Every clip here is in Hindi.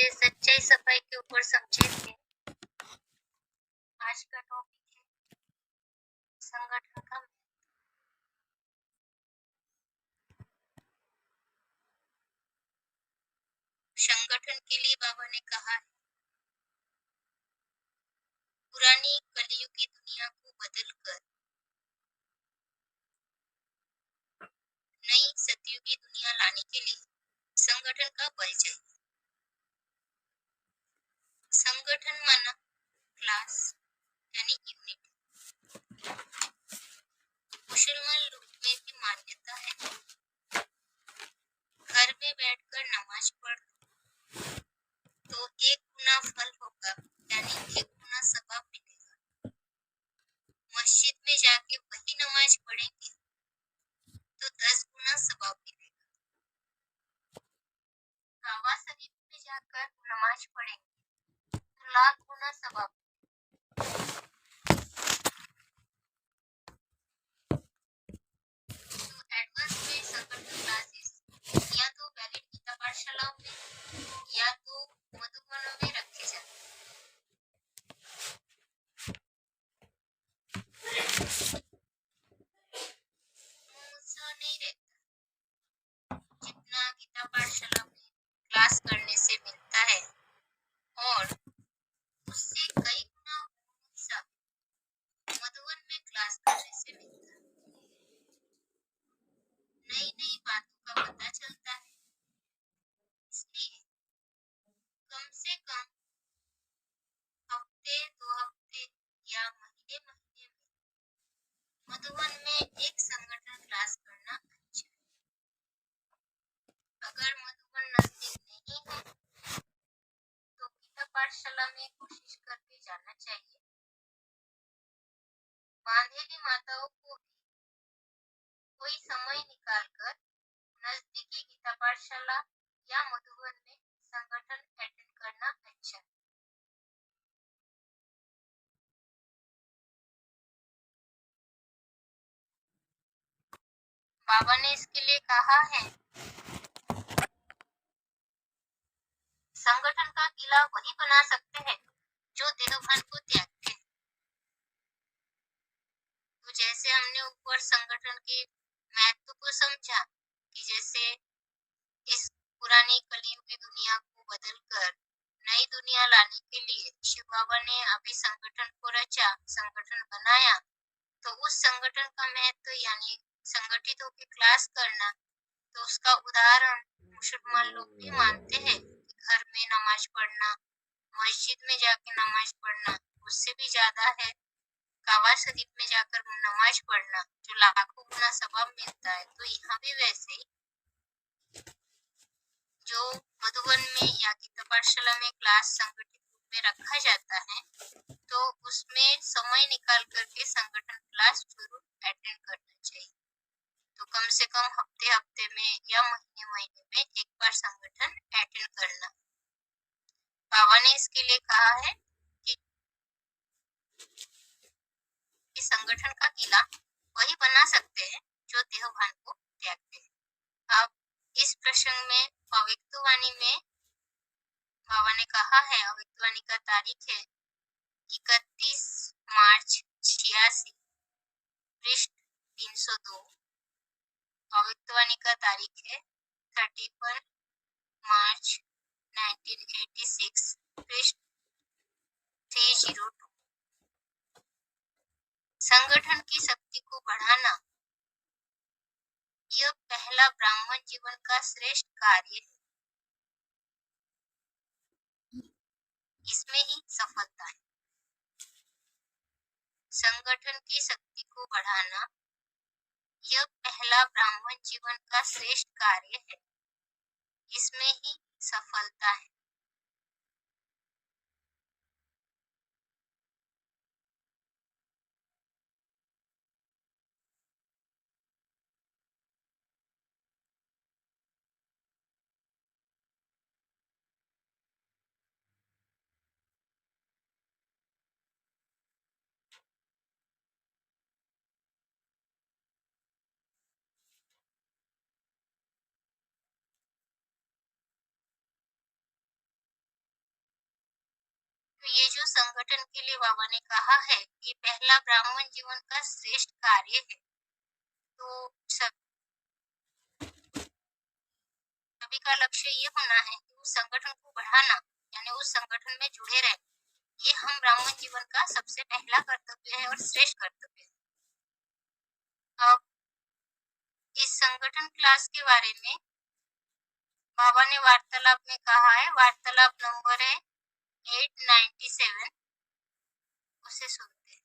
चलिए सच्चाई सफाई के ऊपर समझेंगे। आज का टॉपिक है संगठन का महत्व। संगठन के लिए बाबा ने कहा है, पुरानी कलयुग की दुनिया को बदलकर नई सतयुगी दुनिया लाने के लिए संगठन का बल चाहिए। संगठन माना क्लास यानी यूनिट। मुसलमान लोग में भी मान्यता है, घर में बैठकर नमाज पढ़ तो 1 गुना फल होगा, यानी 1 गुना सवाब मिलेगा। मस्जिद में जाके वही नमाज पढ़ेंगे तो 10 गुना सवाब मिलेगा। काबा शरीफ में जाकर नमाज पढ़ेंगे तो लाख गुना सवाब। तो एडवांस में संगठन क्लासेस या तो वैलिड गीता पाठशालाओं में या तो मधुबनों में रखे जाते हैं। नहीं रहता जितना गीता पाठशाला में क्लास करने से मिलता है, और उससे कई गुना हिस्सा मधुबन में क्लास करने से मिलता है। नई नई बातों का पता चलता है, इसलिए कम से कम हफ्ते 2 हफ्ते या महीने महीने में मधुबन में एक संगठन क्लास करना अच्छा है। अगर मधुबन नजदीक नहीं है तो गीता पाठशाला में कोशिश करके जाना चाहिए। बांधेली माताओं को भी कोई समय निकालकर नजदीकी गीता पाठशाला या मधुबन में संगठन अटेंड करना अच्छा है। बाबा ने इसके लिए कहा है, संगठन का किला वही बना सकते हैं जो देहभान को त्यागते हैं। तो जैसे हमने ऊपर संगठन के महत्व को समझा कि जैसे इस पुरानी कलयुग की दुनिया को बदलकर नई दुनिया लाने के लिए शिव बाबा ने अभी संगठन को रचा, संगठन बनाया, तो उस संगठन का महत्व यानी संगठित होकर क्लास करना, तो उसका उदाहरण मुसलमान लोग भी मानते हैं कि घर में नमाज पढ़ना, मस्जिद में जाके नमाज पढ़ना उससे भी ज्यादा है काबा शरीफ में जाकर नमाज पढ़ना, जो लाखों गुना सवाब मिलता है। तो यहाँ भी वैसे ही जो मधुबन में या गीता पाठशाला में क्लास संगठित रूप में रखा जाता है, तो उसमें समय निकाल करके संगठन क्लास जरूर अटेंड करना चाहिए। तो कम से कम हफ्ते हफ्ते में या महीने महीने में एक बार संगठन अटेंड करना। बाबा ने इसके लिए कहा है कि संगठन का किला वही बना सकते हैं जो देहभान को त्यागते हैं। अब इस प्रसंग में अव्यक्तवाणी में बाबा ने कहा है, अव्यक्तवाणी का तारीख है 31 मार्च 86, पृष्ठ 302। अव्यक्तवाणी का तारीख है 31 मार्च 1986, पृष्ठ 302। संगठन की शक्ति को बढ़ाना यह पहला ब्राह्मण जीवन का श्रेष्ठ कार्य है। इसमें ही सफलता है। संगठन की शक्ति को बढ़ाना यह पहला ब्राह्मण जीवन का श्रेष्ठ कार्य है। इसमें ही सफलता है। तो ये जो संगठन के लिए बाबा ने कहा है कि पहला ब्राह्मण जीवन का श्रेष्ठ कार्य है, तो सभी का लक्ष्य ये होना है कि उस संगठन को बढ़ाना, यानी उस संगठन में जुड़े रहे। ये हम ब्राह्मण जीवन का सबसे पहला कर्तव्य है और श्रेष्ठ कर्तव्य है। अब इस संगठन क्लास के बारे में बाबा ने वार्तालाप में कहा है, वार्तालाप नंबर है 897, उसे सुनते हैं।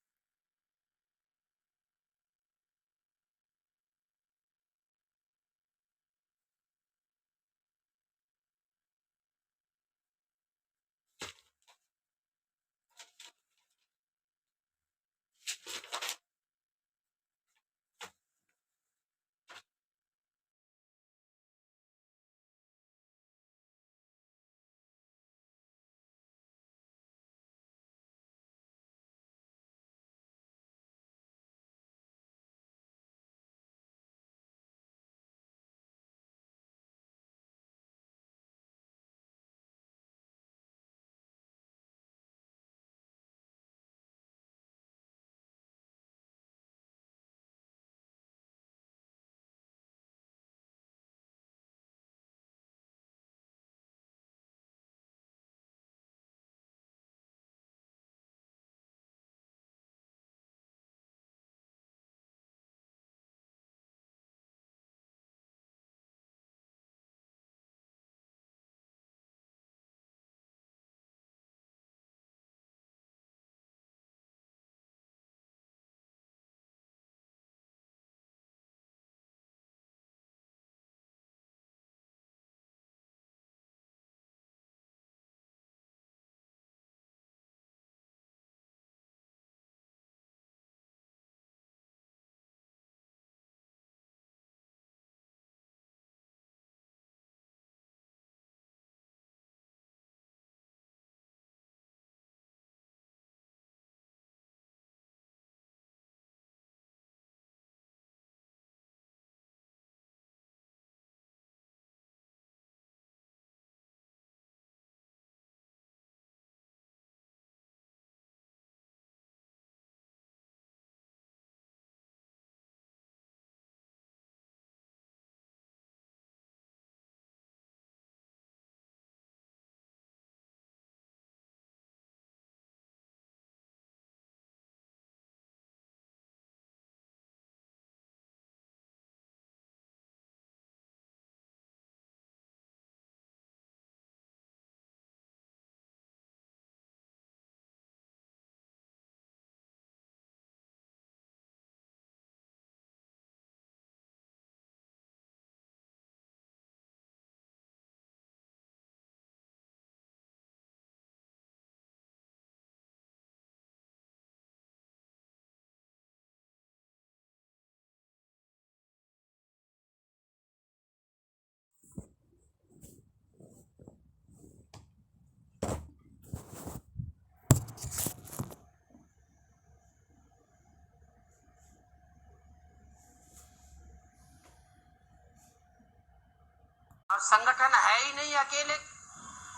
और संगठन है ही नहीं, अकेले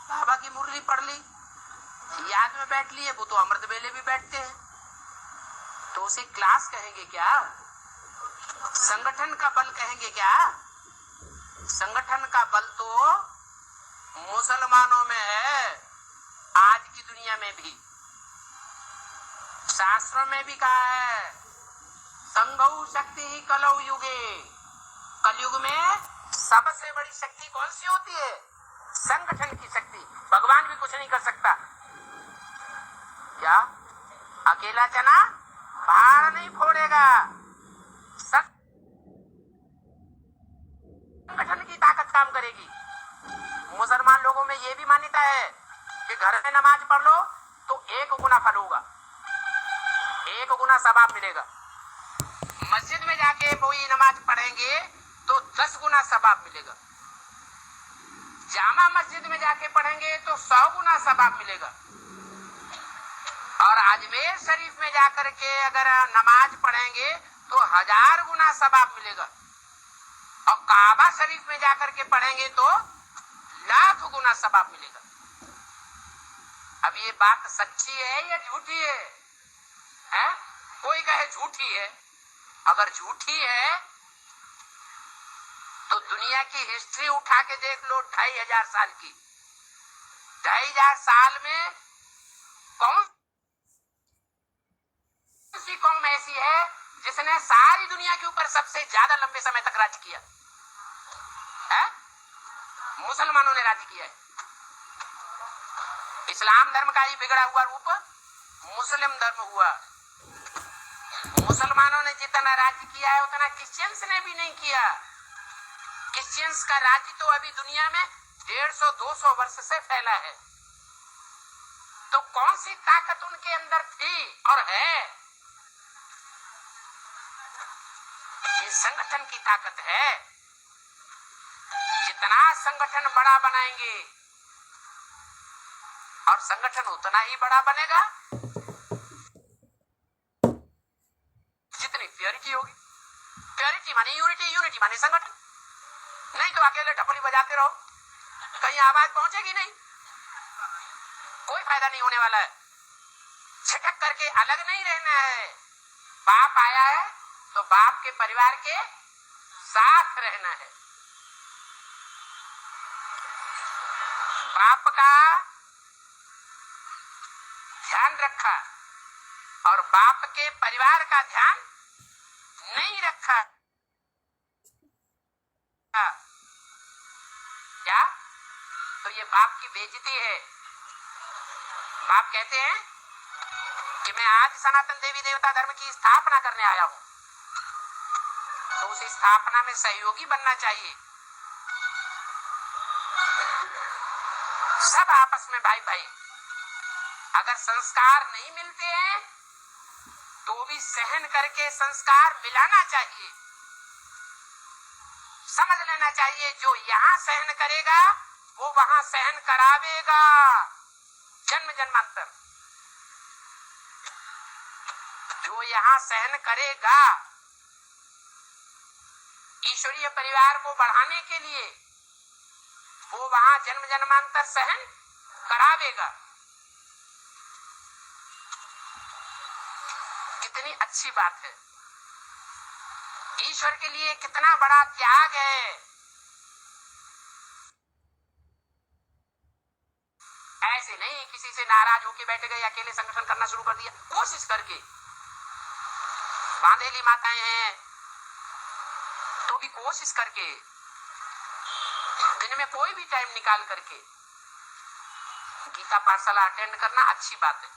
बाबा की मुरली पढ़ ली, याद में बैठ लिए, वो तो अमृत वेले भी बैठते हैं, तो उसे क्लास कहेंगे क्या? संगठन का बल कहेंगे क्या? संगठन का बल तो मुसलमानों में है, आज की दुनिया में भी। शास्त्रों में भी कहा है, संगौ शक्ति ही कलौ युगे, कलयुग में सबसे बड़ी शक्ति कौन सी होती है? संगठन की शक्ति। भगवान भी कुछ नहीं कर सकता। क्या अकेला चना पहाड़ नहीं फोड़ेगा? संगठन की ताकत काम करेगी। मुसलमान लोगों में ये भी मान्यता है कि घर में नमाज पढ़ लो तो 1 गुना फल होगा, 1 गुना सवाब मिलेगा। मस्जिद में जाके कोई नमाज पढ़ेंगे तो 10 गुना सवाब मिलेगा। जामा मस्जिद में जाके पढ़ेंगे तो 100 गुना सवाब मिलेगा। और अजमेर शरीफ में जाकर के अगर नमाज पढ़ेंगे तो 1000 गुना सवाब मिलेगा। और काबा शरीफ में जाकर के पढ़ेंगे तो 1,00,000 गुना सवाब मिलेगा। अब ये बात सच्ची है या झूठी है? हैं? कोई कहे झूठी है। अगर झूठी है तो दुनिया की हिस्ट्री उठा के देख लो, 2500 साल की। 2500 साल में कौन सी कौम ऐसी है जिसने सारी दुनिया के ऊपर सबसे ज्यादा लंबे समय तक राज किया है? मुसलमानों ने राज किया है। इस्लाम धर्म का ही बिगड़ा हुआ रूप मुस्लिम धर्म हुआ। मुसलमानों ने जितना राज्य किया है उतना क्रिश्चियंस ने भी नहीं किया। क्रिश्चियंस का राज्य तो अभी दुनिया में 150-200 वर्ष से फैला है। तो कौन सी ताकत उनके अंदर थी और है? ये संगठन की ताकत है। जितना संगठन बड़ा बनाएंगे और संगठन उतना ही बड़ा बनेगा जितनी प्योरिटी होगी। प्योरिटी माने यूनिटी, यूनिटी माने संगठन। नहीं तो अकेले ढपली बजाते रहो, कहीं आवाज पहुंचेगी नहीं, कोई फायदा नहीं होने वाला है। छिटक करके अलग नहीं रहना है। बाप आया है तो बाप के परिवार के साथ रहना है। बाप का ध्यान रखा और बाप के परिवार का ध्यान नहीं रखा, क्या? तो ये बाप की बेइज्जती है। बाप कहते हैं कि मैं आज सनातन देवी देवता धर्म की स्थापना करने आया हूं, तो उस स्थापना में सहयोगी बनना चाहिए। सब आपस में भाई भाई। अगर संस्कार नहीं मिलते हैं तो भी सहन करके संस्कार मिलाना चाहिए। समझ लेना चाहिए जो यहाँ सहन करेगा वो वहां सहन करावेगा जन्म जन्मांतर। जो यहाँ सहन करेगा ईश्वरीय परिवार को बढ़ाने के लिए वो वहां जन्म जन्मांतर सहन करावेगा। कितनी अच्छी बात है। ईश्वर के लिए कितना बड़ा त्याग है। ऐसे नहीं किसी से नाराज होके बैठ गए, अकेले संगठन करना शुरू कर दिया। कोशिश करके, बांधेली माताएं हैं तो भी कोशिश करके, दिन में कोई भी टाइम निकाल करके गीता पाठशाला अटेंड करना अच्छी बात है।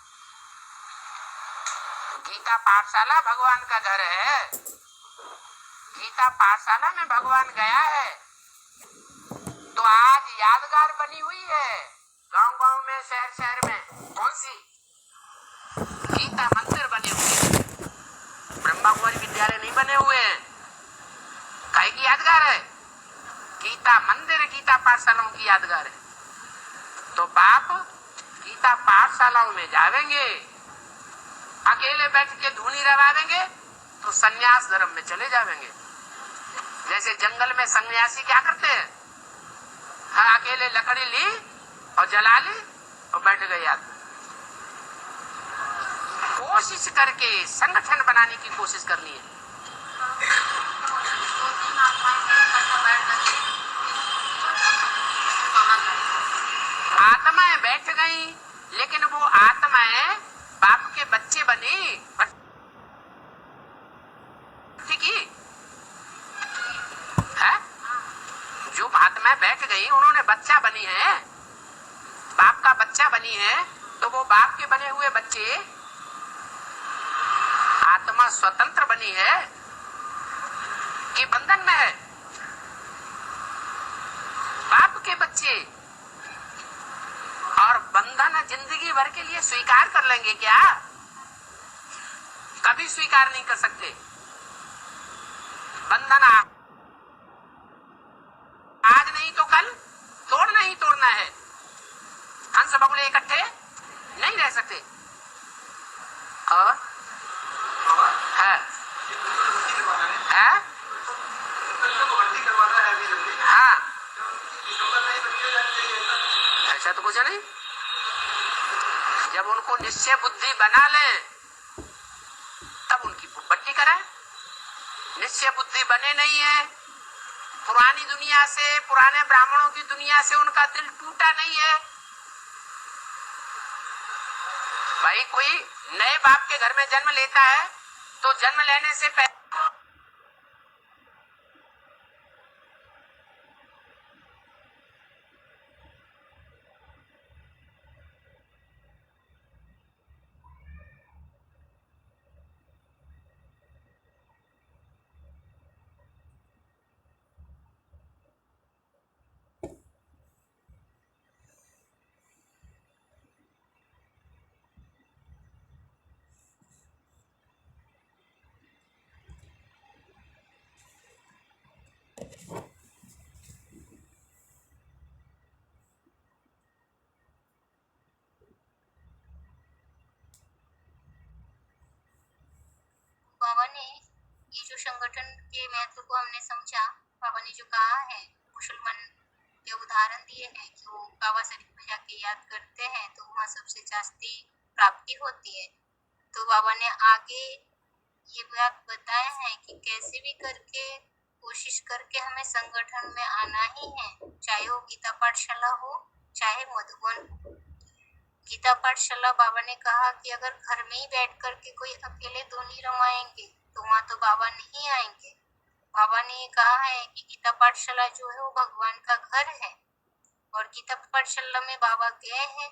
गीता पाठशाला भगवान का घर है। गीता पाठशाला में भगवान गया है तो आज यादगार बनी हुई है। गांव गांव में, शहर शहर में कौन सी गीता मंदिर बने हुए हैं। ब्रह्मा कुमारी विद्यालय नहीं बने हुए हैं। काहे की यादगार है? गीता मंदिर, गीता पाठशालाओं की यादगार है। तो बाप गीता पाठशालाओं में जावेंगे, अकेले बैठ के धूनी रवावेंगे तो सन्यास धर्म में चले जावेंगे। जैसे जंगल में सन्यासी क्या करते हैं? हाँ, अकेले लकड़ी ली और जला ली और बैठ गए आदमी। कोशिश करके संगठन बनाने की कोशिश करनी है। आत्माएं बैठ गई लेकिन वो आत्माएं बाप के बच्चे बनी, ठीक है? जो आत्माएं बैठ गई उन्होंने बच्चा बनी है, बाप का बच्चा बनी है। तो वो बाप के बने हुए बच्चे, आत्मा स्वतंत्र बनी है कि बंधन में है? बाप के बच्चे और बंधन जिंदगी भर के लिए स्वीकार कर लेंगे क्या? कभी स्वीकार नहीं कर सकते। बंधन आज नहीं तो कल तोड़ना ही तोड़ना है। हंस बगुले इकट्ठे नहीं रह सकते। और है हाँ, ऐसा तो कुछ नहीं। जब उनको निश्चय बुद्धि बना ले तब उनकी बट्टी करें। निश्चय बुद्धि बने नहीं है, पुरानी दुनिया से, पुराने ब्राह्मणों की दुनिया से उनका दिल टूटा नहीं है। भाई कोई नए बाप के घर में जन्म लेता है तो जन्म लेने से पहले बाबा ने ये जो संगठन के महत्व को हमने समझा, बाबा ने जो कहा है, मुसलमान के उदाहरण दिए हैं कि वो काबा शरीफ में जाके याद करते हैं तो वहाँ सबसे जास्ती प्राप्ति होती है। तो बाबा ने आगे ये बात बताया है कि कैसे भी करके कोशिश करके हमें संगठन में आना ही है, चाहे वो गीता पाठशाला हो चाहे मधुबन हो। गीता पाठशाला बाबा ने कहा कि अगर घर में ही बैठ करके कोई अकेले धोनी रमाएंगे तो वहाँ तो बाबा नहीं आएंगे। बाबा ने ये कहा है कि गीता पाठशाला जो है वो भगवान का घर है और गीता पाठशाला में बाबा गए हैं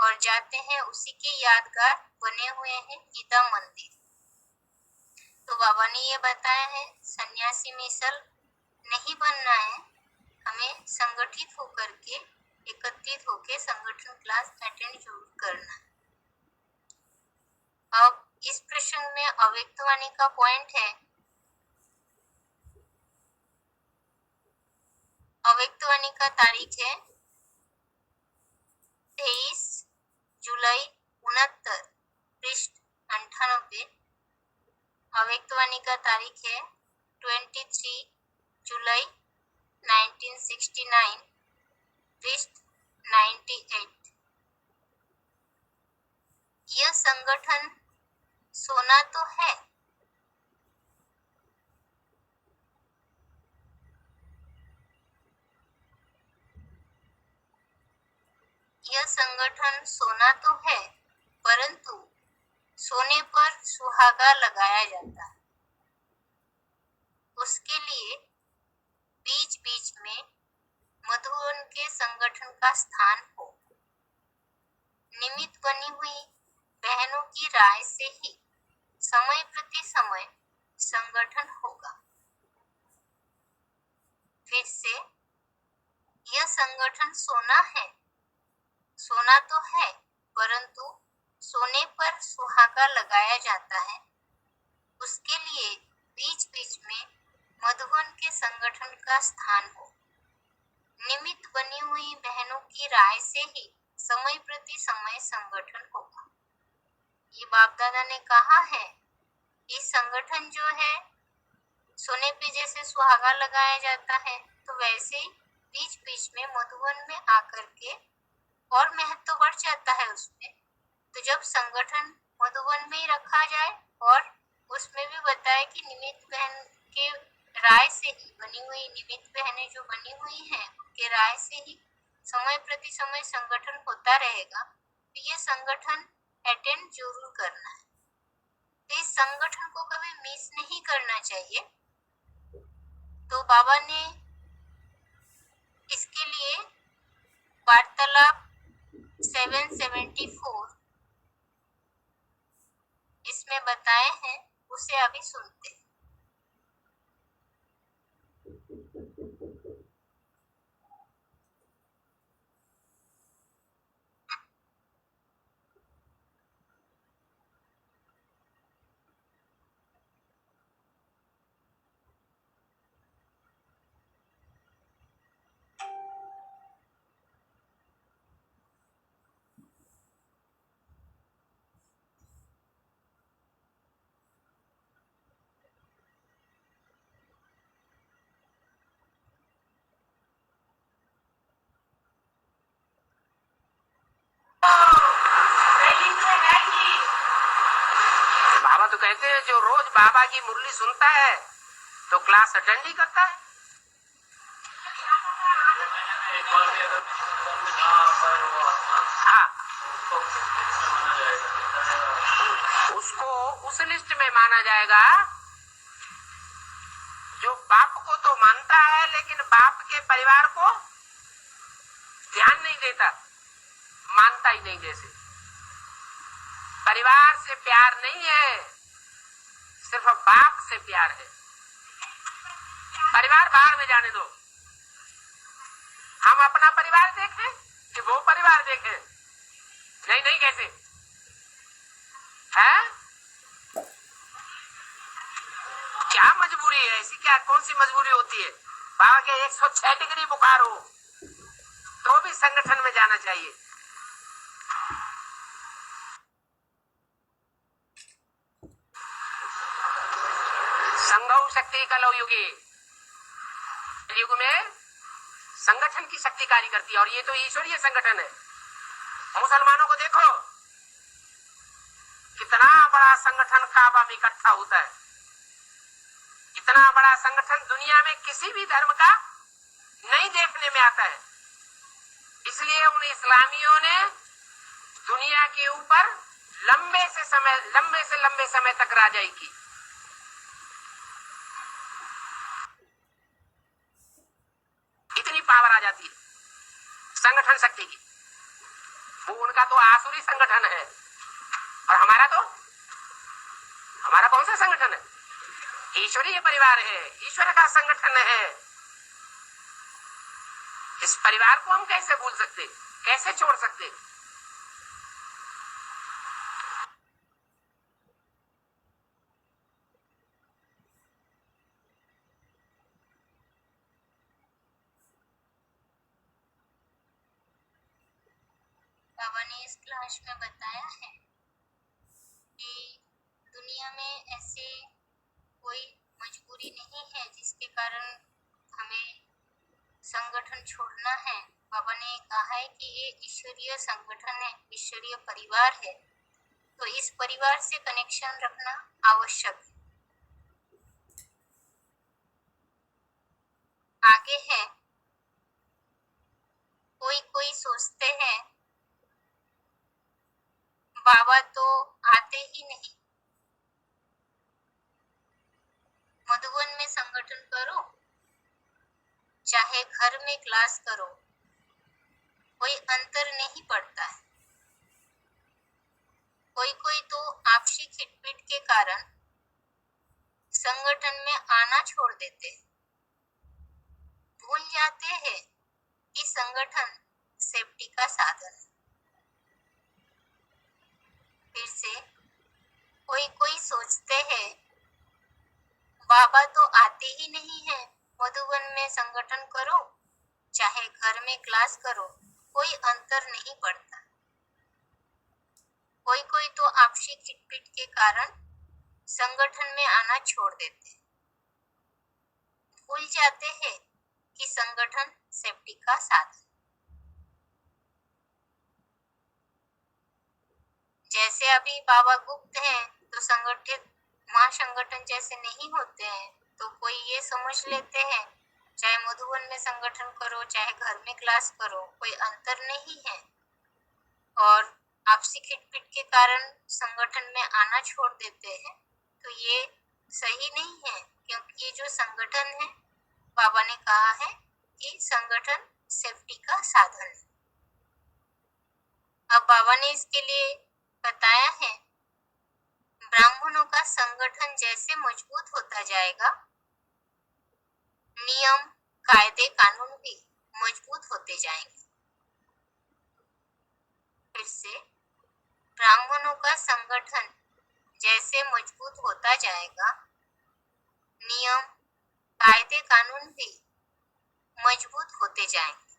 और जाते हैं, उसी के यादगार बने हुए हैं गीता मंदिर। तो बाबा ने ये बताया है सन्यासी मिसल नहीं बनना है, हमें संगठित होकर के, एकत्रित होकर संगठन क्लास अटेंड जरूर करना है। अब इस प्रश्न में अव्यक्तवाणी का पॉइंट है। अव्यक्तवाणी का तारीख है 23 जुलाई 69 पृष्ठ 98। अव्यक्तवाणी का तारीख है 23 जुलाई 1969 पृष्ठ 98। यह संगठन सोना तो है, यह संगठन सोना तो है, परंतु सोने पर सुहागा लगाया जाता है। उसके लिए बीच बीच में मधुबन के संगठन का स्थान हो। निमित्त बनी हुई बहनों की राय से ही समय प्रति समय संगठन होगा। फिर से, यह संगठन सोना है, सोना तो है, परंतु सोने पर सुहागा लगाया जाता है। उसके लिए बीच बीच में मधुबन के संगठन का स्थान हो। निमित्त बनी हुई बहनों की राय से ही समय प्रति समय संगठन होगा। ये बाप दादा ने कहा है कि संगठन जो है सोने पे जैसे सुहागा लगाया जाता है, तो वैसे ही बीच बीच में मधुबन में आकर के और महत्व बढ़ जाता है उसमें। तो जब संगठन मधुबन में ही रखा जाए और उसमें भी बताए कि निमित्त बहन के राय से ही बनी हुई, निमित्त बहनें जो बनी हुई हैं उनके राय से ही समय प्रति समय संगठन होता रहेगा, तो ये संगठन अटेंड जरूर करना है। तो इस संगठन को कभी मिस नहीं करना चाहिए। तो बाबा ने इसके लिए वार्तालाप 774 इसमें बताए हैं, उसे अभी सुनते हैं। बाबा की मुरली सुनता है तो क्लास अटेंड ही करता है। हाँ, उसको उस लिस्ट में माना जाएगा जो बाप को तो मानता है लेकिन बाप के परिवार को ध्यान नहीं देता, मानता ही नहीं। जैसे परिवार से प्यार नहीं है, सिर्फ बाप से प्यार है। परिवार बाहर में जाने दो, हम अपना परिवार देखें कि वो परिवार देखें? नहीं नहीं, कैसे है? क्या मजबूरी है ऐसी? क्या कौन सी मजबूरी होती है? बाबा के 106 डिग्री बुखार हो तो भी संगठन में जाना चाहिए। संघौ शक्ति कलौ युगे, युग में संगठन की शक्ति कार्य करती है और ये तो ईश्वरीय संगठन है। मुसलमानों को देखो कितना बड़ा संगठन काबा में इकट्ठा होता है। इतना बड़ा संगठन दुनिया में किसी भी धर्म का नहीं देखने में आता है। इसलिए उन इस्लामियों ने दुनिया के ऊपर लंबे से लंबे समय तक राजाई की। इतनी पावर आ जाती है संगठन शक्ति की। वो उनका तो आसुरी संगठन है और हमारा कौन सा संगठन है? ईश्वरीय परिवार है, ईश्वर का संगठन है। इस परिवार को हम कैसे भूल सकते, कैसे छोड़ सकते? बाबा ने इस क्लास में बताया है कि दुनिया में ऐसे कोई मजबूरी नहीं है जिसके कारण हमें संगठन छोड़ना है। बाबा ने कहा है कि ये ईश्वरीय संगठन है, ईश्वरीय परिवार है, तो इस परिवार से कनेक्शन रखना आवश्यक है। आगे है, कोई सोचते हैं बाबा तो आते ही नहीं, मधुबन में संगठन करो चाहे घर में क्लास करो, कोई अंतर नहीं पड़ता है। कोई तो आपसी खिटपिट के कारण संगठन में आना छोड़ देते हैं, भूल जाते हैं कि संगठन सेफ्टी का साधन है। फिर से कोई सोचते हैं बाबा तो आते ही नहीं है, मधुबन में संगठन करो चाहे घर में क्लास करो, कोई अंतर नहीं पड़ता। कोई तो आपसी खिटपिट के कारण संगठन में आना छोड़ देते हैं, भूल जाते हैं कि संगठन सेफ्टी का साधन। जैसे अभी बाबा गुप्त हैं तो संगठित महासंगठन जैसे नहीं होते हैं, तो कोई ये समझ लेते हैं चाहे मधुबन में संगठन करो चाहे घर में क्लास करो, कोई अंतर नहीं है और आपसी खिटपिट के कारण संगठन में आना छोड़ देते हैं, तो ये सही नहीं है। क्योंकि ये जो संगठन है, बाबा ने कहा है कि संगठन सेफ्टी का साधन है। अब बाबा ने इसके लिए बताया है, ब्राह्मणों का संगठन जैसे मजबूत होता जाएगा, नियम कायदे कानून भी मजबूत होते जाएंगे। फिर से, ब्राह्मणों का संगठन जैसे मजबूत होता जाएगा, नियम कायदे कानून भी मजबूत होते जाएंगे।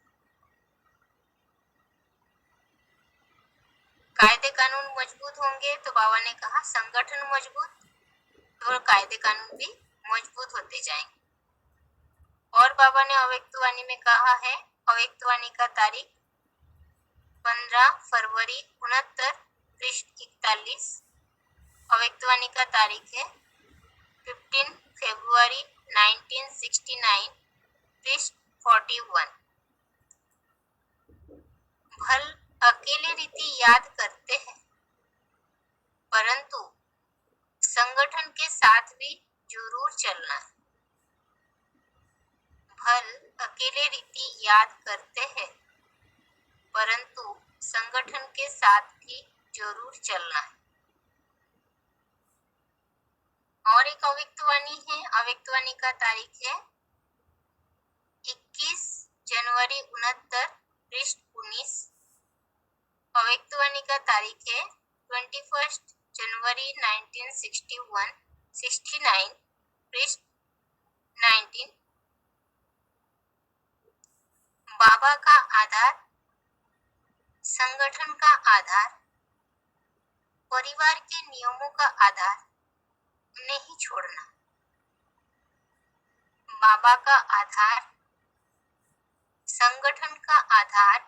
कायदे कानून मजबूत होंगे तो बाबा ने कहा संगठन मजबूत, तो कायदे कानून भी मजबूत होते जाएंगे। और बाबा ने अव्यक्तवाणी में कहा है, अव्यक्तवाणी का तारीख 15 फरवरी 69 पृष्ठ 41, अव्यक्तवाणी का तारीख है 15 फरवरी 1969, पृष्ठ 41। भल अकेले रीति याद करते हैं, परंतु संगठन के साथ भी जरूर चलना है। भल अकेले रीति याद करते हैं, परंतु संगठन के साथ भी जरूर चलना है। और एक अव्यक्तवाणी है, अव्यक्तवाणी का तारीख है 21 जनवरी 69, पृष्ठ 19। अव्यक्तवाणी का तारीख है 21 जनवरी 1961, 69, पृष्ठ 19। बाबा का आधार, संगठन का आधार, परिवार के नियमों का आधार नहीं छोड़ना। बाबा का आधार, संगठन का आधार,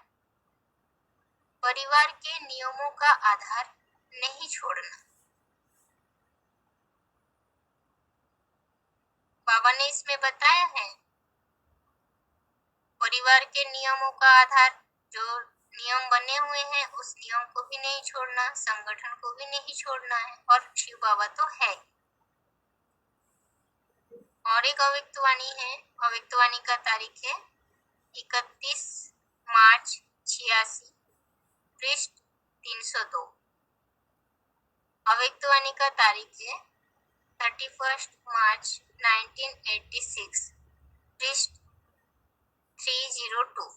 परिवार के नियमों का आधार नहीं छोड़ना। बाबा ने इसमें बताया है परिवार के नियमों का आधार, जो नियम बने हुए हैं उस नियम को भी नहीं छोड़ना, संगठन को भी नहीं छोड़ना है, और शिव बाबा तो है। और एक अव्यक्तवाणी है, अव्यक्तवाणी का तारीख है 31 मार्च 86, पृष्ठ 302। अव्यक्तवाणी का तारीख है 31 मार्च 1986, पृष्ठ 302।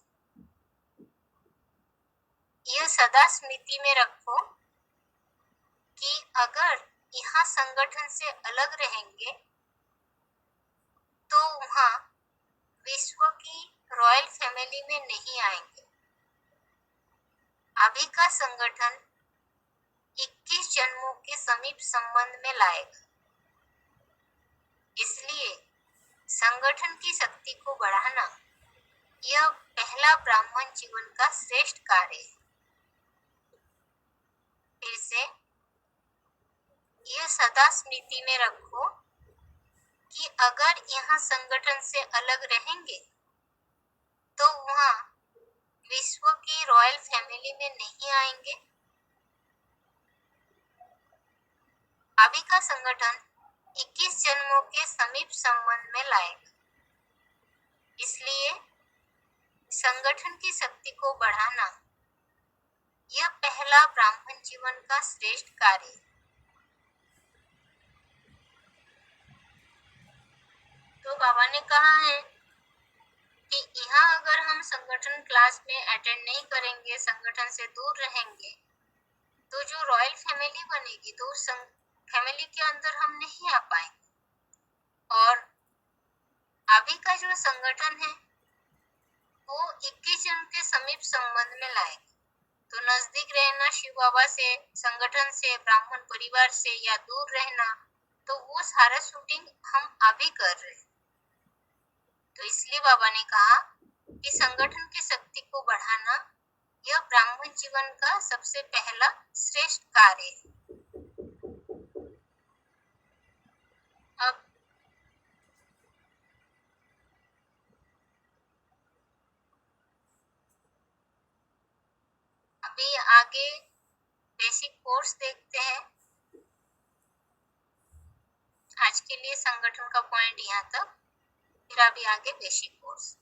यह सदा स्मृति में रखो कि अगर यहाँ संगठन से अलग रहेंगे तो वहाँ विश्व की रॉयल फैमिली में नहीं आएंगे। अभी का संगठन 21 जन्मों के समीप संबंध में लाएगा। इसलिए संगठन की शक्ति को बढ़ाना यह पहला ब्राह्मण जीवन का श्रेष्ठ कार्य है। फिर से यह सदा स्मृति में रखो कि अगर यहाँ संगठन से अलग रहेंगे तो वहाँ विश्व की रॉयल फैमिली में नहीं आएंगे। अभी का संगठन 21 जन्मों के समीप संबंध में लाएगा। इसलिए संगठन की शक्ति को बढ़ाना यह पहला ब्राह्मण जीवन का श्रेष्ठ कार्य है। तो बाबा ने कहा है कि यहाँ अगर हम संगठन क्लास में अटेंड नहीं करेंगे, संगठन से दूर रहेंगे, तो जो रॉयल फैमिली बनेगी तो उस फैमिली के अंदर हम नहीं आ पाएंगे। और अभी का जो संगठन है वो 21 जन के समीप संबंध में लाएगा। तो नजदीक रहना शिव बाबा से, संगठन से, ब्राह्मण परिवार से, या दूर रहना, तो वो सारा शूटिंग हम अभी कर रहे हैं। तो इसलिए बाबा ने कहा कि संगठन की शक्ति को बढ़ाना यह ब्राह्मण जीवन का सबसे पहला श्रेष्ठ कार्य है। अब अभी आगे बेसिक कोर्स देखते हैं। आज के लिए संगठन का पॉइंट यहाँ तक, फिर अभी आगे बेसिक कोर्स।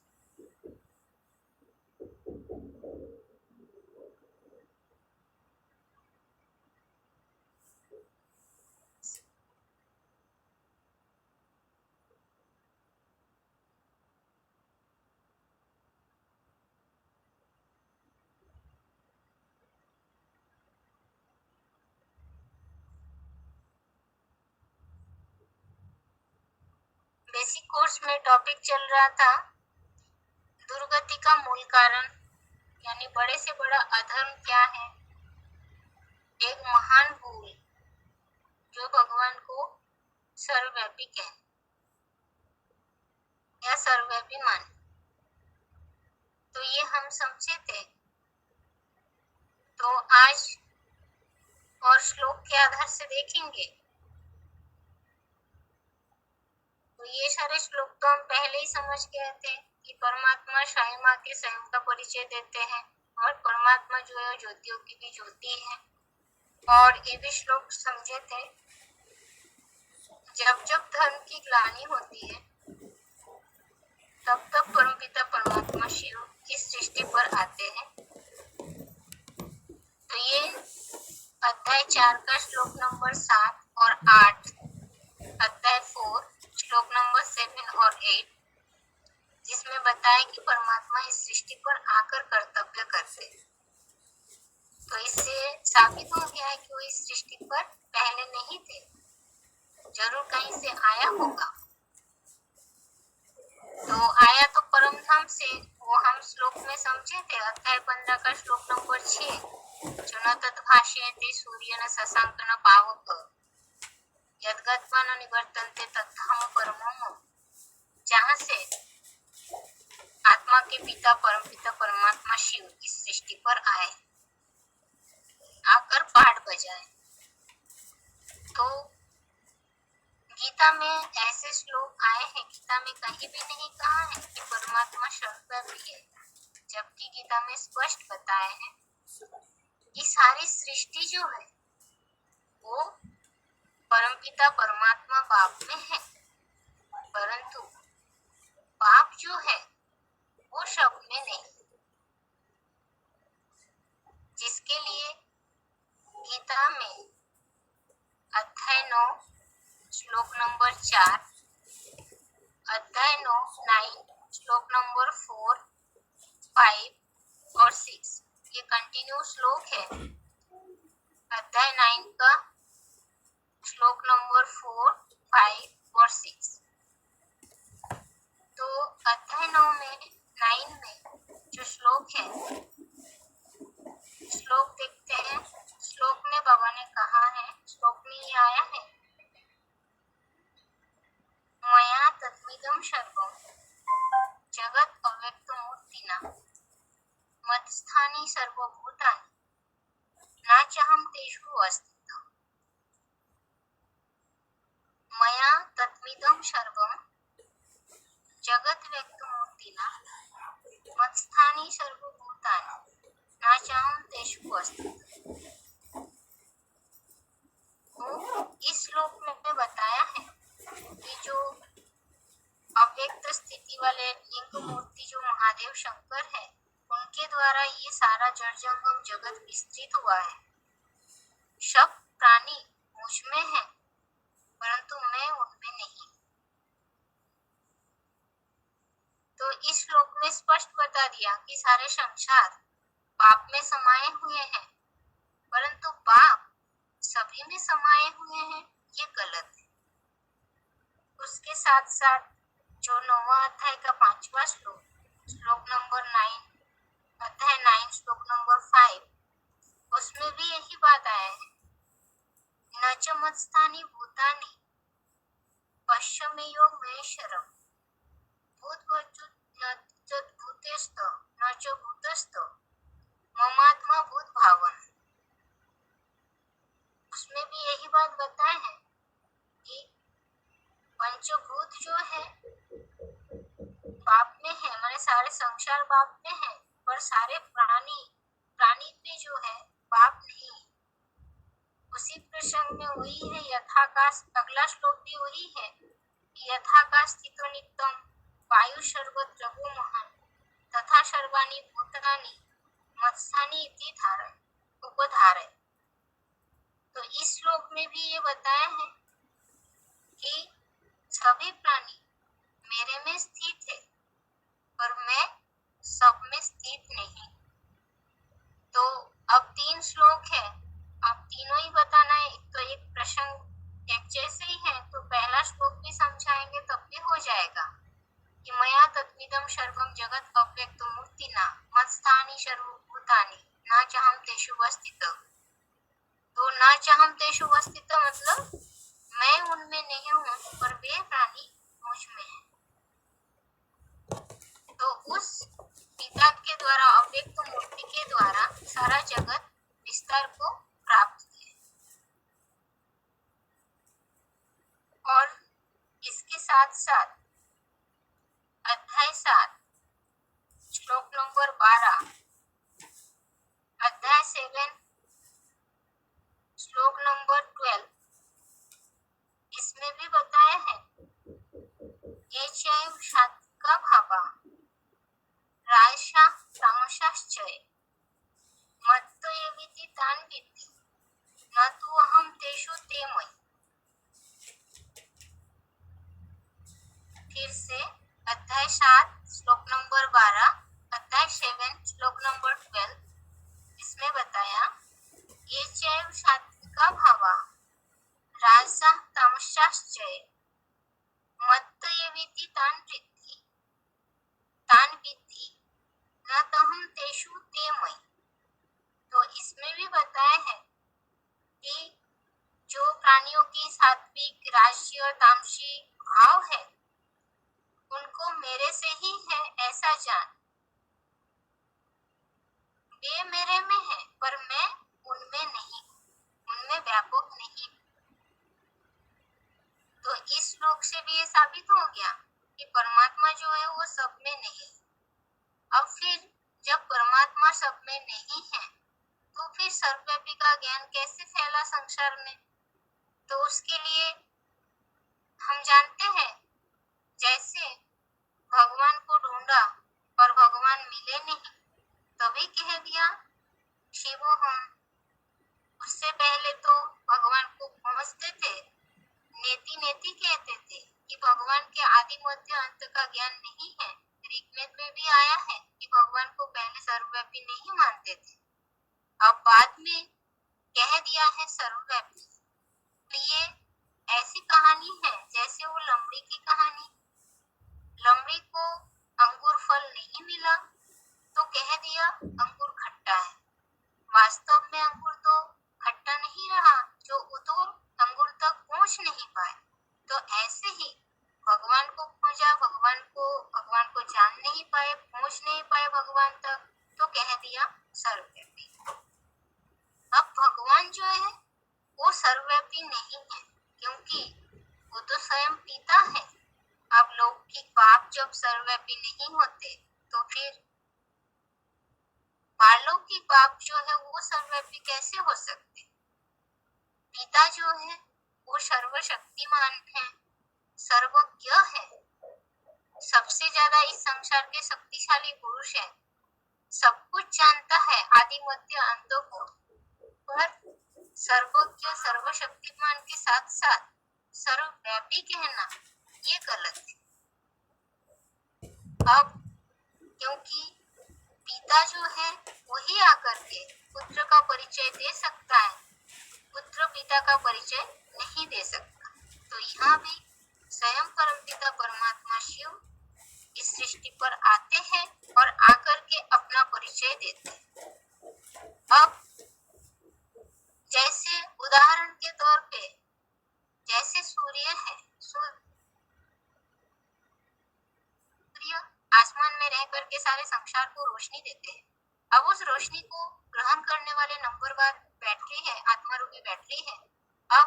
बेसिक कोर्स में टॉपिक चल रहा था दुर्गति का मूल कारण, यानी बड़े से बड़ा अधर्म क्या है। एक महान भूल जो भगवान को सर्वव्यापी कहते या सर्वव्यापी मान, तो ये हम समझे थे। तो आज और श्लोक के आधार से देखेंगे ये सारे श्लोक तो हम पहले ही समझ गए थे कि परमात्मा स्वयं आके स्वयं का परिचय देते हैं और परमात्मा जो है ज्योतियों की भी ज्योति है। और ये भी श्लोक समझे थे, जब जब धर्म की ग्लानि होती है तब तब परमपिता परमात्मा शिव इस सृष्टि पर आते हैं। तो ये अध्याय 4 का श्लोक नंबर 7 और 8, अध्याय 4 श्लोक नंबर 7 और 8, जिसमें बताया कि परमात्मा इस सृष्टि पर आकर कर्तव्य करते। तो इससे साबित हो गया है कि वो इस सृष्टि पर पहले नहीं थे, जरूर कहीं से आया होगा। तो आया तो परम धाम से, वो हम श्लोक में समझे थे, अध्याय 15 का श्लोक नंबर 6, जो न तद्भाष्यते सूर्य न शशांक न पावक यद्गत्वा न निवर्तन्ते तद्धाम परमो मम, जहाँ से आत्मा के पिता परमपिता परमात्मा शिव इस सृष्टि पर आए, आकर पहाड़ बजाए। तो गीता में ऐसे श्लोक आए हैं, गीता में कहीं भी नहीं कहा है कि परमात्मा सर्वव्यापी है, जबकि गीता में स्पष्ट बताया है कि सारी सृष्टि जो है वो परमपिता परमात्मा बाप में है, परंतु बाप जो है वो सब में नहीं, जिसके लिए गीता में अध्याय 9 श्लोक नंबर 4, अध्याय 9 श्लोक नंबर 4, 5 और 6 ये कंटिन्यू श्लोक है। अध्याय 9 का श्लोक नंबर 4, 5 और 6। तो अध्याय 9 में जो श्लोक है, श्लोक देखते हैं। श्लोक में बाबा ने कहा है, श्लोक में ये आया है, मया तत्मिदं सर्वं जगत अव्यक्त मूर्तिना मत्स्थानि सर्वभूतानि न चाहं तेषु अस्तित्वम्। मया तत्मिदं सर्वं जगत व्यक्त मूर्तिना मत्स्थानि सर्वभूतानि न चाहं तेषु अस्तित्वम्। तो इस श्लोक में बताया है कि जो अव्यक्त स्थिति वाले लिंग मूर्ति जो महादेव शंकर है, उनके द्वारा ये सारा जड़ जंगम जगत विस्तृत हुआ है। सब प्राणी मुझ में है, परंतु मैं उनमें नहीं। तो इस श्लोक में स्पष्ट बता दिया कि सारे संसार बाप में समाये हुए हैं, परंतु बाप सभी में समाये हुए हैं, ये गलत है। उसके साथ साथ जो 9वां अध्याय का 5वां श्लोक, श्लोक नंबर 9, अध्याय 9 श्लोक नंबर 5, उसमें भी यही बात आया है, न च मत्स्थानि भूतानि पश्यमेयो महेश्वरम् भूतवच्चु न च भूतेस्त न च भूतस्त ममात्मा भूत भावन। उसमें भी यही बात बताए हैं कि पंचभूत जो है बाप में है, माने सारे संसार बाप में है, पर सारे प्राणी में जो है बाप नहीं है। उसी प्रसंग में वही है यथाकाश, अगला श्लोक भी वही है, यथाकाश स्थितो नित्यम वायु सर्वत्र वो महान तथा सर्वाणि भूतानि मत्स्थानि इति धारय उपधारय। तो इस श्लोक में भी ये बताया है कि सभी प्राणी मेरे में स्थित है, पर मैं सब में स्थित नहीं। तो अब 3 श्लोक है, आप तीनों ही बताना है। तो एक प्रसंग एक जैसे ही है, तो पहला श्लोक भी समझाएंगे तब भी हो जाएगा कि मया तत्मिदं सर्वं जगत अव्यक्त मूर्तिना मत्स्थानि सर्वभूतानि न चाहं तेषु स्थितम्। तो न चाहं तेषु स्थितम् मतलब मैं उनमें नहीं हूँ, पर वे प्राणी मुझ में है। तो उस पिता के द्वारा, अव्यक्त मूर्ति के द्वारा सारा जगत विस्तार को प्राप्त है। और इसके साथ साथ 12 अध्याय 7 श्लोक नंबर 12 इसमें भी बताया है एचैव सात्विका भावा राजसा तामसाश्चय मत्तो एविति तान् विद्धि न तु अहं तेषु ते मयि। फिर से अध्याय 7 श्लोक नंबर 12 अध्याय 7 श्लोक नंबर 12 इसमें बताया ये चैव सात्विका भावा राजसा तामसाश्चय मत्त एविति तान् विद्धि न तहं तेषु ते मयि। तो इसमें भी बताया है कि जो प्राणियों की सात्विक राजसी और तामसी भाव है उनको मेरे से ही है ऐसा जान। वे मेरे में है पर मैं उनमें नहीं, उनमें व्यापक नहीं। तो इस श्लोक से भी ये साबित हो गया कि परमात्मा जो है वो सब में नहीं। अब फिर जब परमात्मा सब में नहीं है तो फिर सर्वव्यापी का ज्ञान कैसे फैला संसार में? तो उसके लिए हम जानते हैं जैसे भगवान को ढूंढा और भगवान मिले नहीं तभी कह दिया शिवो हम। उससे पहले तो भगवान को पहुंचते थे, नेति नेति कहते थे कि भगवान के आदि मध्य अंत का ज्ञान नहीं है। ऋग्वेद में भी आया है कि भगवान को पहले सर्वव्यापी नहीं मानते थे, अब बाद में कह दिया है सर्वव्यापी। तो ये ऐसी कहानी है जैसे वो लमड़ी की कहानी। लमड़ी को अंगूर फल नहीं मिला तो कह दिया अंगूर खट्टा है। वास्तव में अंगूर तो खट्टा नहीं रहा, जो तो अंगूर तक पहुंच नहीं पाए। तो ऐसे ही भगवान को खोजा, भगवान को जान नहीं पाए, पहुंच नहीं पाए भगवान तक, तो कह दिया सर्वव्यापी। अब भगवान जो है वो सर्वव्यापी नहीं है क्योंकि वो तो स्वयं पिता है। अब लौकिक बाप जब सर्वव्यापी नहीं होते तो फिर पारलौकिक बाप जो है वो सर्वव्यापी कैसे हो सकते? पिता जो है वो सर्वशक्तिमान है, सर्वज्ञ है, सबसे ज्यादा इस संसार के शक्तिशाली पुरुष है, सब कुछ जानता है आदि मध्य अंतों को। पर सर्वज्ञ सर्वशक्तिमान के साथ साथ सर्वव्यापी कहना ये गलत है। अब क्योंकि पिता जो है वही आकर के पुत्र का परिचय दे सकता है, पुत्र पिता का परिचय नहीं दे सकता। तो यहाँ भी स्वयं परमपिता परमात्मा शिव इस सृष्टि पर आते हैं और आकर के अपना परिचय देते हैं। अब जैसे उदाहरण के तौर पे जैसे सूर्य है, सूर्य आसमान में रह करके सारे संसार को रोशनी देते हैं। अब उस रोशनी को ग्रहण करने वाले नंबरवार बैटरी है, आत्मा रूपी बैटरी है। अब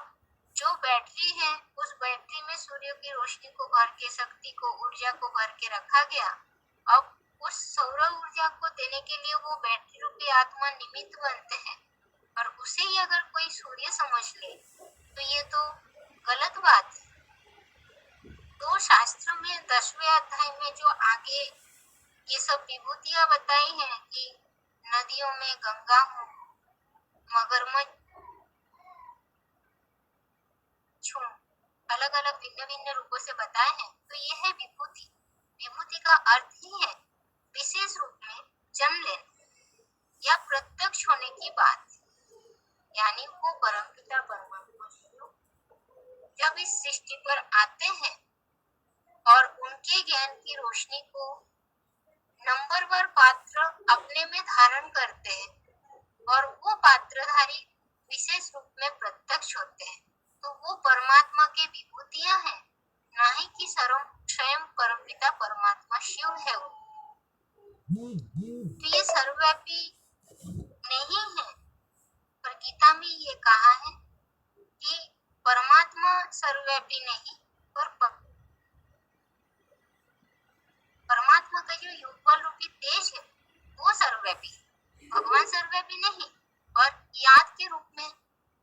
जो बैटरी है उस बैटरी में सूर्य की रोशनी को भर के, शक्ति को, ऊर्जा को भर के रखा गया। अब उस सौर ऊर्जा को देने के लिए वो बैटरी रूपी आत्मा निमित्त बनते हैं और उसे ही अगर कोई सूर्य समझ ले तो ये तो गलत बात है। तो शास्त्र में 10वें अध्याय में जो आगे ये सब विभूतियां बताई हैं कि नदियों में गंगा हो, मगरमच्छ, अलग अलग भिन्न भिन्न रूपों से बताए हैं। तो ये है विभूति। विभूति का अर्थ ही है विशेष रूप में जन्म लेना या प्रत्यक्ष होने की बात, यानी वो परमपिता परमात्मा जब इस सृष्टि पर आते हैं और उनके ज्ञान की रोशनी को नंबरवार पात्र अपने में धारण करते हैं और वो पात्रधारी विशेष रूप में प्रत्यक्ष होते हैं। तो वो परमात्मा के विभूतियां हैं, ना ही कि स्वयं परमपिता परमात्मा शिव है वो। तो ये सर्वव्यापी नहीं है। पर गीता में ये कहा है कि परमात्मा सर्वव्यापी नहीं, पर परमात्मा का जो युगपल रूपी तेज है वो भगवान सर्वव्यापी नहीं, पर याद के रूप में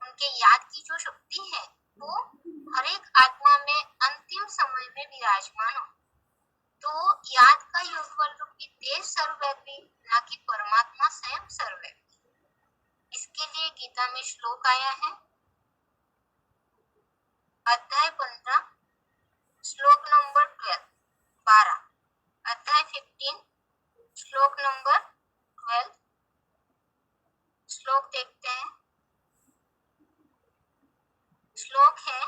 उनके याद की जो शक्ति है वो हर एक आत्मा में अंतिम समय में विराजमान हो। तो याद का युगल रूपी तेज सर्वव्यापी, ना कि परमात्मा स्वयं सर्वव्यापी। इसके लिए गीता में श्लोक आया है, अध्याय 15 श्लोक नंबर 12, अध्याय 15 श्लोक नंबर 12। श्लोक देखते हैं। श्लोक है,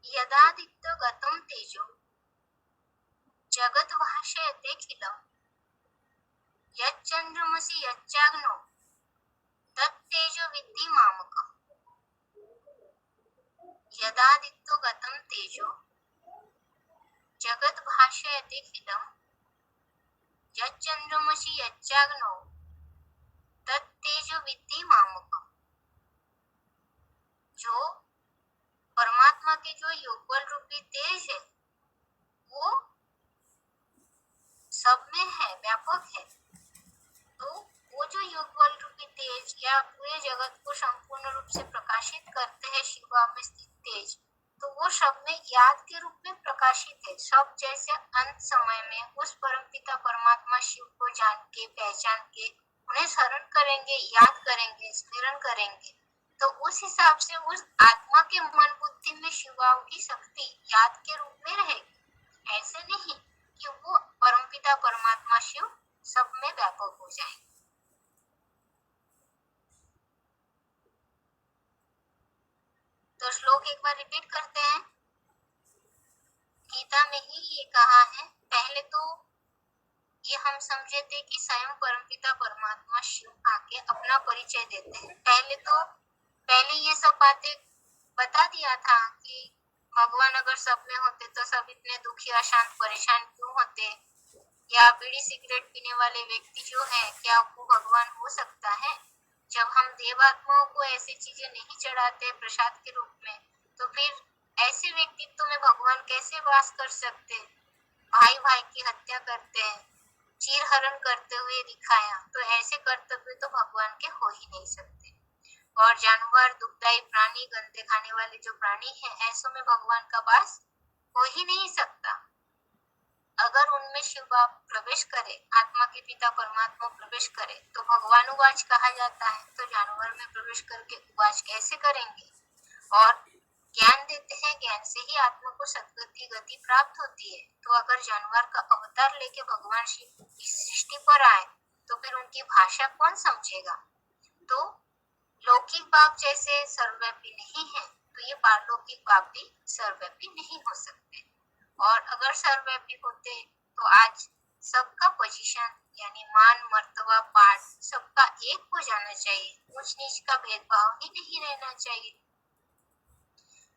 यदादित्य गतम तेजो जगत भाषयते खिलम यच्चंद्रमसि यच्चाग्नो तत्तेजो विद्धि मामकम्। यदादित्यो गतम तेजो जगत भाषयते खिलम यच्चंद्रमसि यच्चाग्नो तत्तेजो विद्धि मामकम्। जो परमात्मा के जो योगबल रूपी तेज है वो सब में है, व्यापक है। तो वो जो योगबल रूपी तेज या पूरे जगत को संपूर्ण रूप से प्रकाशित करते हैं, शिवा में स्थित तेज, तो वो सब में याद के रूप में प्रकाशित है। सब जैसे अंत समय में उस परमपिता परमात्मा शिव को जान के, पहचान के उन्हें स्मरण करेंगे, याद करेंगे, स्मरण करेंगे, तो उस हिसाब से उस आत्मा के मन बुद्धि में शिवाओं की शक्ति याद के रूप में रहेगी। ऐसे नहीं कि वो परमपिता परमात्मा शिव सब में व्यापक हो जाए। तो श्लोक एक बार रिपीट करते हैं। गीता में ही ये कहा है। पहले तो ये हम समझे थे कि स्वयं परमपिता परमात्मा शिव आके अपना परिचय देते हैं। पहले ये सब बातें बता दिया था कि भगवान अगर सब में होते तो सब इतने दुखी, अशांत, परेशान क्यों होते, या बीड़ी सिगरेट पीने वाले व्यक्ति जो है क्या वो भगवान हो सकता है? जब हम देवात्माओं को ऐसी चीजें नहीं चढ़ाते प्रसाद के रूप में, तो फिर ऐसे व्यक्तित्व में भगवान कैसे वास कर सकते? भाई भाई की हत्या करते हैं, चीरहरण करते हुए दिखाया, तो ऐसे कर्तव्य तो भगवान के हो ही नहीं सकते। और जानवर, दुखदाई प्राणी, गंदे खाने वाले जो प्राणी हैं, ऐसों में भगवान का वास हो ही नहीं सकता। अगर उनमें शिव बाप प्रवेश करे, आत्मा के पिता परमात्मा प्रवेश करे, तो भगवान उवाच कहा जाता है। तो जानवर में प्रवेश करके उवाच कैसे करेंगे? और ज्ञान देते हैं, ज्ञान से ही आत्मा को सद्गति गति प्राप्त होती है। तो अगर जानवर का अवतार लेके भगवान शिव इस सृष्टि पर आए, तो फिर उनकी भाषा कौन समझेगा? तो लौकिक बाप जैसे सर्वव्यापी नहीं है, तो ये पारलौकिक बाप भी सर्वव्यापी नहीं हो सकते। और अगर सर्वव्यापी होते तो आज सबका पोजीशन यानी मान, मर्तबा, पाठ सबका एक हो जाना चाहिए। ऊंच नीच का भेदभाव ही नहीं रहना चाहिए।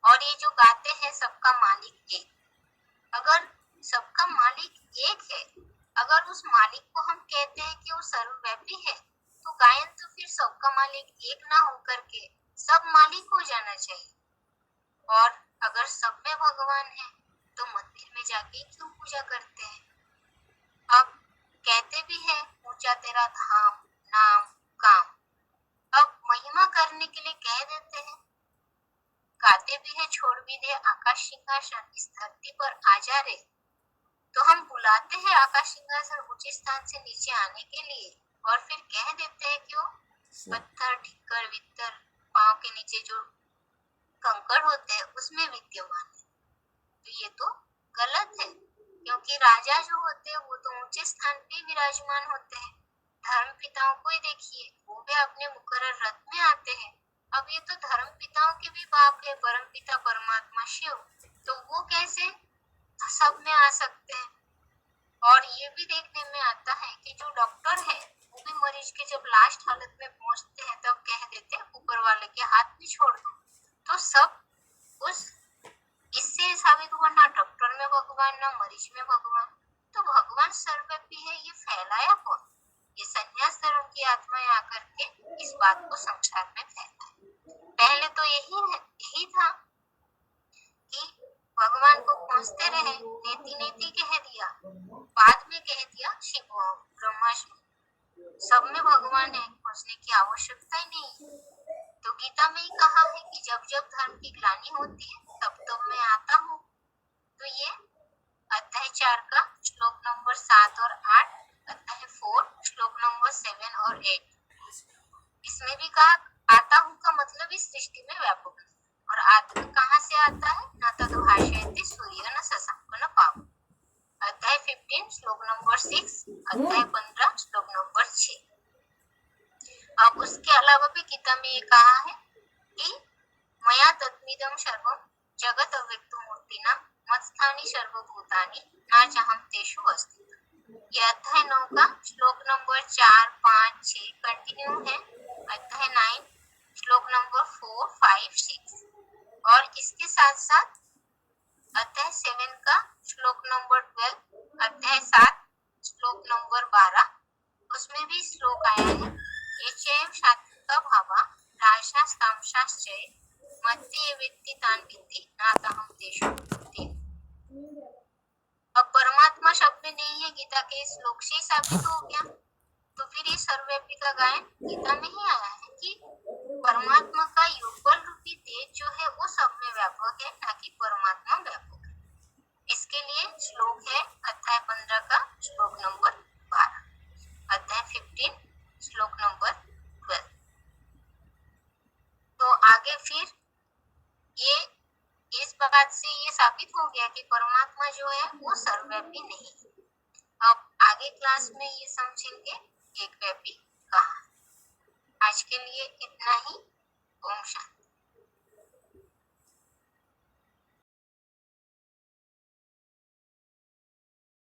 और ये जो गाते हैं सबका मालिक एक, अगर सबका मालिक एक है, अगर उस मालिक को हम कहते हैं कि वो सर्वव्यापी है, तो गायन तो फिर सबका मालिक एक ना होकर के सब मालिक हो जाना चाहिए। और अगर सब में भगवान है तो मंदिर में जाके क्यों पूजा करते हैं? अब कहते भी है ऊंचा तेरा धाम, नाम, काम। अब महिमा करने के लिए कह देते हैं, गाते भी है छोड़ भी दे आकाश सिंहासन, इस धरती पर आ जा रे। तो हम बुलाते हैं आकाश सिंहासन ऊंचे स्थान से नीचे आने के लिए, और फिर कह देते हैं क्यों पत्थर, ठिक्कर, वित्तर, पांव के नीचे जो कंकड़ होते हैं उसमें विद्यमान है। तो ये तो गलत है, क्योंकि राजा जो होते हैं वो तो ऊंचे स्थान पे विराजमान होते हैं। धर्म पिताओं को ही देखिए, वो भी अपने मुकर्रर रथ में आते हैं। अब ये तो धर्म पिताओं के भी बाप है, परम पिता परमात्मा शिव, तो वो कैसे सब में आ सकते हैं? और ये भी देखने में आता है कि जो डॉक्टर है वो भी मरीज के जब लास्ट हालत में पहुंचते हैं तब कह देते हैं ऊपर वाले के हाथ में छोड़ दो। तो सब उस इससे साबित हुआ ना डॉक्टर में भगवान ना मरीज में भगवान। तो भगवान सर्वव्यापी है ये फैलाया कौन? ये संन्यास धर्म की आत्माएं आकर के इस बात को संसार में फैलाए। पहले तो यही था कि भगवान को खोजते रहे, नेति नेति कह दिया, बाद में कह दिया शिव ब्रह्मा शिव। सब में भगवान है, खोजने की आवश्यकता ही नहीं है। तो गीता में ही कहा है कि जब जब धर्म की ग्लानि होती है तब तब मैं आता हूँ। तो ये अध्याय 4 का श्लोक नंबर 7 और 8, अध्याय 4 श्लोक नंबर 7 और 8। इसमें भी कहा आता हूँ का मतलब इस सृष्टि में व्यापक है। और आत्मा कहाँ से आता है? न तद्भाषयते सूर्य न शशांक न पावक। अध्याय 15 श्लोक नंबर 6, अध्याय 15 श्लोक नंबर 6। अब उसके अलावा भी गीता में ये कहा है कि मया तद्मिदं सर्वं जगत अव्यक्तं मूर्तिना मत्स्थानि सर्वभूतानि न चाहं तेषु अस्तित्वम्। ये अध्याय 9 का श्लोक नंबर 4, 5, 6 कंटिन्यू है। अध्याय 9 श्लोक नंबर 4, 5, 6 और इसके साथ साथ अध्याय 7 का श्लोक नंबर 12, अध्याय 7 श्लोक नंबर 12, उसमें भी श्लोक आया है एचैव सात्विका भावा राजसास्तामसाश्चय मत्ते वेत्ति तान् विद्धि नातहं तेषु बुद्धिं। अब परमात्मा शब्द नहीं है गीता के श्लोक से साबित हो गया। तो फिर ये सर्वव्यापी का गायन गीता में ही आया है कि परमात्मा का युगल रूपी तेज जो है वो सब में व्यापक है, ना कि परमात्मा व्यापक है। इसके लिए श्लोक है अध्याय 15 का श्लोक नंबर 12, अध्याय 15 श्लोक नंबर 12। तो आगे फिर ये इस बात से ये साबित हो गया कि परमात्मा जो है वो सर्वव्यापी नहीं है। अब आगे क्लास में ये समझेंगे एक व्यापी कहा। आज के लिए इतना ही। ओम शांति।